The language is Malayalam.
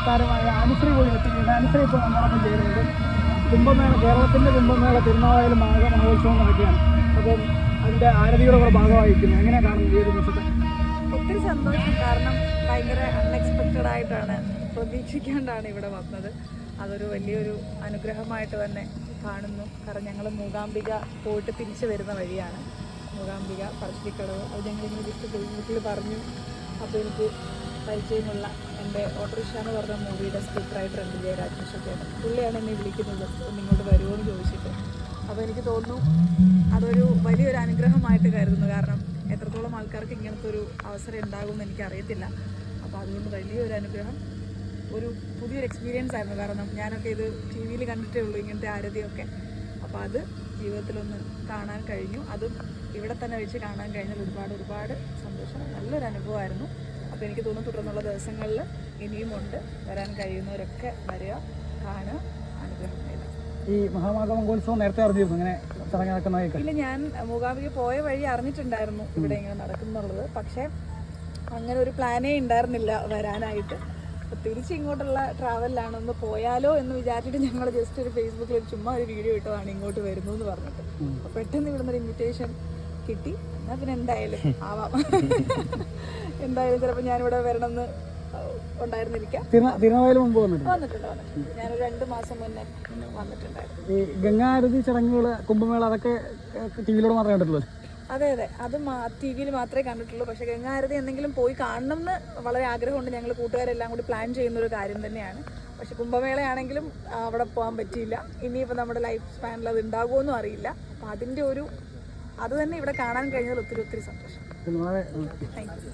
താരമായ അനുശ്രീ പോയി എത്തുകയാണ്. അനുശ്രീ ഇപ്പോൾ നമ്മളൊപ്പം ചേരുന്നുണ്ട്. കുംഭമേള, കേരളത്തിൻ്റെ കുംഭമേള തിരുനാവായാലും മഹോത്സവം നടക്കുകയാണ്. അപ്പം അതിൻ്റെ ആരതിയുടെ കൂടെ ഭാഗമായിരിക്കുന്നു. എങ്ങനെയാണ് കാണുന്നത് ഈ ഒരു ദിവസത്തെ? ഒത്തിരി സന്തോഷം. കാരണം ഭയങ്കര അൺഎക്സ്പെക്റ്റഡ് ആയിട്ടാണ്, പ്രതീക്ഷിക്കാണ്ടാണ് ഇവിടെ വന്നത്. അതൊരു വലിയൊരു അനുഗ്രഹമായിട്ട് തന്നെ കാണുന്നു. കാരണം ഞങ്ങൾ മൂകാംബിക പോയിട്ട് തിരിച്ചു വരുന്ന വഴിയാണ്. മൂകാംബിക പറശ്ശിനിക്കടവ് അത് ഞങ്ങളിങ്ങനെ ജസ്റ്റ് ഫേസ്ബുക്കിൽ പറഞ്ഞു. അപ്പോൾ എനിക്ക് പരിചയമുള്ള എൻ്റെ ഓട്ടോറിക്ഷ എന്ന് പറഞ്ഞ മൂവിയുടെ സ്ക്രിപ്റ്റ് റൈറ്റർ ഉണ്ട്, ജയരാജേഷൊക്കെയാണ്. പുള്ളിയാണ് എന്നെ വിളിക്കുന്നത് ഒന്ന് ഇങ്ങോട്ട് വരുമോ എന്ന് ചോദിച്ചിട്ട്. അപ്പോൾ എനിക്ക് തോന്നുന്നു അതൊരു വലിയൊരു അനുഗ്രഹമായിട്ട് കരുതുന്നു. കാരണം എത്രത്തോളം ആൾക്കാർക്ക് ഇങ്ങനത്തെ ഒരു അവസരം ഉണ്ടാകുമെന്ന് എനിക്കറിയത്തില്ല. അപ്പോൾ അതുകൊണ്ട് വലിയൊരു അനുഗ്രഹം, ഒരു പുതിയൊരു എക്സ്പീരിയൻസ് ആയിരുന്നു. കാരണം ഞാനൊക്കെ ഇത് ടി വിയിൽ കണ്ടിട്ടേ ഉള്ളൂ ഇങ്ങനത്തെ ആരതിയൊക്കെ. അപ്പോൾ അത് ജീവിതത്തിലൊന്ന് കാണാൻ കഴിഞ്ഞു. അതും ഇവിടെ തന്നെ വെച്ച് കാണാൻ കഴിഞ്ഞാൽ ഒരുപാട് സന്തോഷം. നല്ലൊരു അനുഭവമായിരുന്നു. അപ്പോൾ എനിക്ക് തോന്നുന്നു തുടർന്നുള്ള ദിവസങ്ങളിൽ ഇനിയുമുണ്ട്. വരാൻ കഴിയുന്നവരൊക്കെ വരിക, കാണുക, അനുഗ്രഹം നേടുക. ഈ മഹാമഹോത്സവം നേരത്തെ അറിഞ്ഞിരുന്നു ഇങ്ങനെ ചടങ്ങ് നടക്കുന്നതൊക്കെ? ഇല്ല, ഞാൻ മൂകാംബിക പോയ വഴി അറിഞ്ഞിട്ടുണ്ടായിരുന്നു ഇവിടെ ഇങ്ങനെ നടക്കുന്നുള്ളത്. പക്ഷേ അങ്ങനെ ഒരു പ്ലാനേ ഉണ്ടായിരുന്നില്ല വരാനായിട്ട്. അപ്പോൾ തിരിച്ചിങ്ങോട്ടുള്ള ട്രാവലിലാണൊന്ന് പോയാലോ എന്ന് വിചാരിച്ചിട്ട് ഞങ്ങൾ ജസ്റ്റ് ഒരു ഫേസ്ബുക്കിൽ ചുമ്മാ ഒരു വീഡിയോ ഇട്ടതാണ് ഇങ്ങോട്ട് വരുന്നു എന്ന് പറഞ്ഞിട്ട്. അപ്പോൾ പെട്ടെന്ന് ഇവിടുന്ന് ഒരു ഇൻവിറ്റേഷൻ കിട്ടി. എന്നാൽ പിന്നെ എന്തായാലും ആവാം. എന്തായാലും ചിലപ്പോൾ ഞാനിവിടെ വരണമെന്ന് ഉണ്ടായിരുന്നിരിക്കാം. തിരുനാവായാലും മുമ്പ് വന്നിട്ടുണ്ട്. ഞാനൊരു 2 മാസം മുന്നേ വന്നിട്ടുണ്ടായിരുന്നു. ഈ ഗംഗാരതി ചടങ്ങുകൾ, കുംഭമേള അതൊക്കെ ടി വിയിലൂടെ മാത്രമേ കണ്ടിട്ടുള്ളൂ? അതെ, അത് ടി വിയിൽ മാത്രമേ കണ്ടിട്ടുള്ളൂ. പക്ഷേ ഗംഗാരതി എന്തെങ്കിലും പോയി കാണണം എന്ന് വളരെ ആഗ്രഹമുണ്ട്. ഞങ്ങൾ കൂട്ടുകാരെല്ലാം കൂടി പ്ലാൻ ചെയ്യുന്നൊരു കാര്യം തന്നെയാണ്. പക്ഷെ കുംഭമേളയാണെങ്കിലും അവിടെ പോകാൻ പറ്റിയില്ല. ഇനിയിപ്പോൾ നമ്മുടെ ലൈഫ് സ്പാനിൽ അത് ഉണ്ടാകുമോയെന്നും അറിയില്ല. അപ്പോൾ അതിൻ്റെ അത് തന്നെ ഇവിടെ കാണാൻ കഴിഞ്ഞാൽ ഒത്തിരി സന്തോഷം. Thank you.